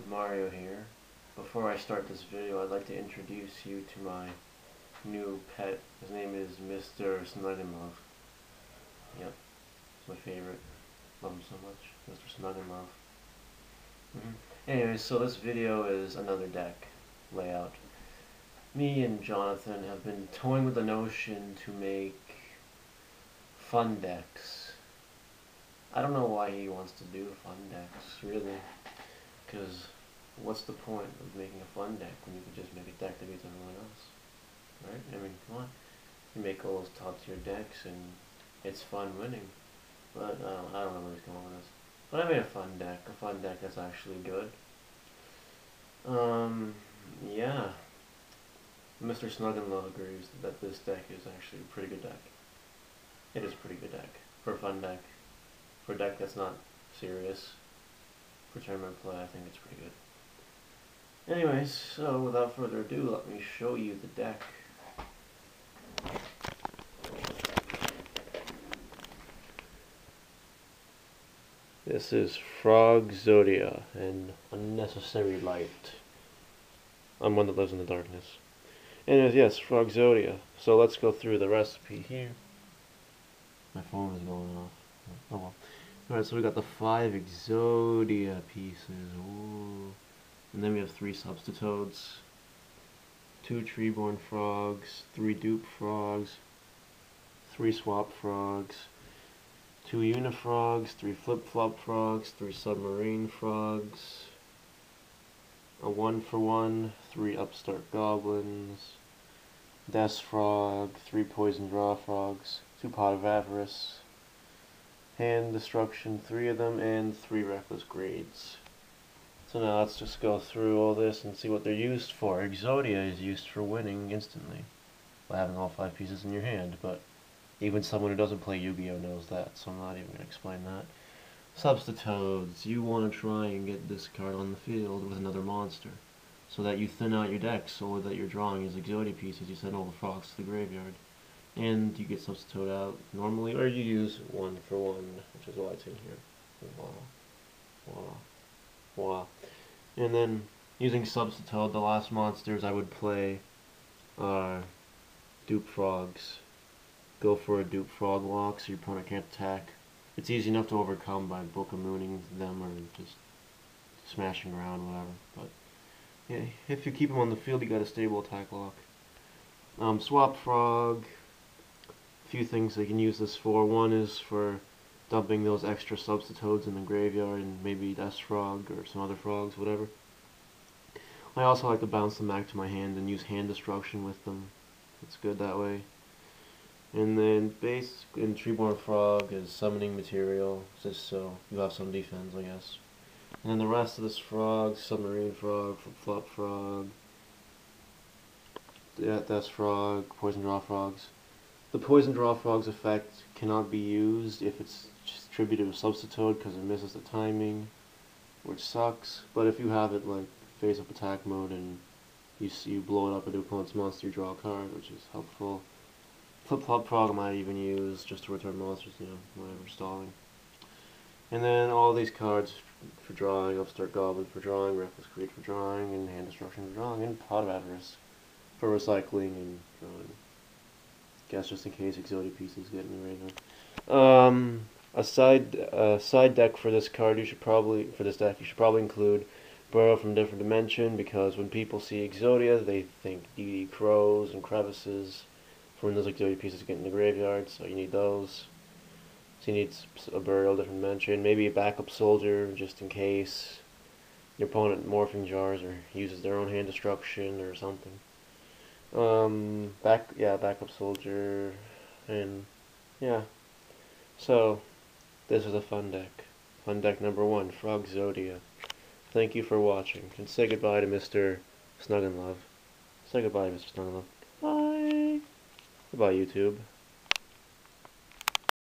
Mario here. Before I start this video, I'd like to introduce you to my new pet. His name is Mr. SnugandLove. Yep, it's my favorite. Love him so much. Mr. SnugandLove. Anyways, so this video is another deck layout. Me and Jonathan have been toying with the notion to make fun decks. I don't know why he wants to do fun decks, really. Because what's the point of making a fun deck when you can just make a deck that beats everyone else? Right? I mean, come on. You make all those top tier decks and it's fun winning. But I don't know where he's going with this. But I made a fun deck that's actually good. Yeah. Mr. SnugandLove agrees that this deck is actually a pretty good deck. It is a pretty good deck. For a fun deck. For a deck that's not serious. For tournament play, I think it's pretty good. Anyways, so without further ado, let me show you the deck. This is Exodia and Unnecessary Light. I'm one that lives in the darkness. Anyways, yes, Exodia. So let's go through the recipe here. My phone is going off. Oh well. Alright, so we got the 5 Exodia pieces. Ooh. And then we have 3 Substitutes, 2 Treeborn Frogs, 3 Dupe Frogs, 3 Swap Frogs, 2 Unifrogs, 3 Flip-Flop Frogs, 3 Submarine Frogs, a 1-for-1, 3 Upstart Goblins, Death Frog, 3 Poison Draw Frogs, 2 Pot of Avarice, Hand Destruction, 3 of them, and 3 Reckless Grades. So now let's just go through all this and see what they're used for. Exodia is used for winning instantly by having all 5 pieces in your hand, but even someone who doesn't play Yu-Gi-Oh knows that, so I'm not even going to explain that. Substitutes, you want to try and get this card on the field with another monster, so that you thin out your deck, so that you're drawing as Exodia pieces, you send all the frogs to the graveyard. And you get Substitute out normally, or you use 1-for-1, which is why it's in here. Wow. And then, using Substitute, the last monsters I would play are Dupe Frogs. Go for a Dupe Frog walk so your opponent can't attack. It's easy enough to overcome by Book of Mooning them or just smashing around, whatever. But yeah, if you keep them on the field, you got a stable attack lock. Swap Frog. Few things they can use this for. One is for dumping those extra Substitutes in the graveyard and maybe Death Frog or some other frogs, whatever. I also like to bounce them back to my hand and use Hand Destruction with them. It's good that way. And then base in Treeborn Frog is summoning material, just so you have some defense, I guess. And then the rest of this frog, Submarine Frog, Flip-Flop Frog, Death Frog, Poison Draw Frogs. The Poison Draw Frog's effect cannot be used if it's distributed to Substitute because it misses the timing, which sucks. But if you have it like face-up attack mode and you blow it up into opponent's monster, you draw a card, which is helpful. Flip-Flop Frog I might even use just to return monsters, whatever, stalling. And then all these cards for drawing, Upstart Goblin for drawing, Reckless Greed for drawing, and Hand Destruction for drawing, and Pot of Avarice for recycling and drawing. Guess just in case Exodia pieces get in the graveyard. A side deck for this card, you should probably include Burrow from Different Dimension, because when people see Exodia, they think DD Crows and Crevices for when those Exodia pieces get in the graveyard, so you need those. So you need a Burial Different Dimension, maybe a backup soldier, just in case your opponent morphing jars or uses their own Hand Destruction or something. Backup soldier, and yeah. So, this is a fun deck. Fun deck number 1, Exodia. Thank you for watching, and say goodbye to Mr. SnugandLove. Say goodbye, Mr. SnugandLove. Bye! Goodbye, YouTube.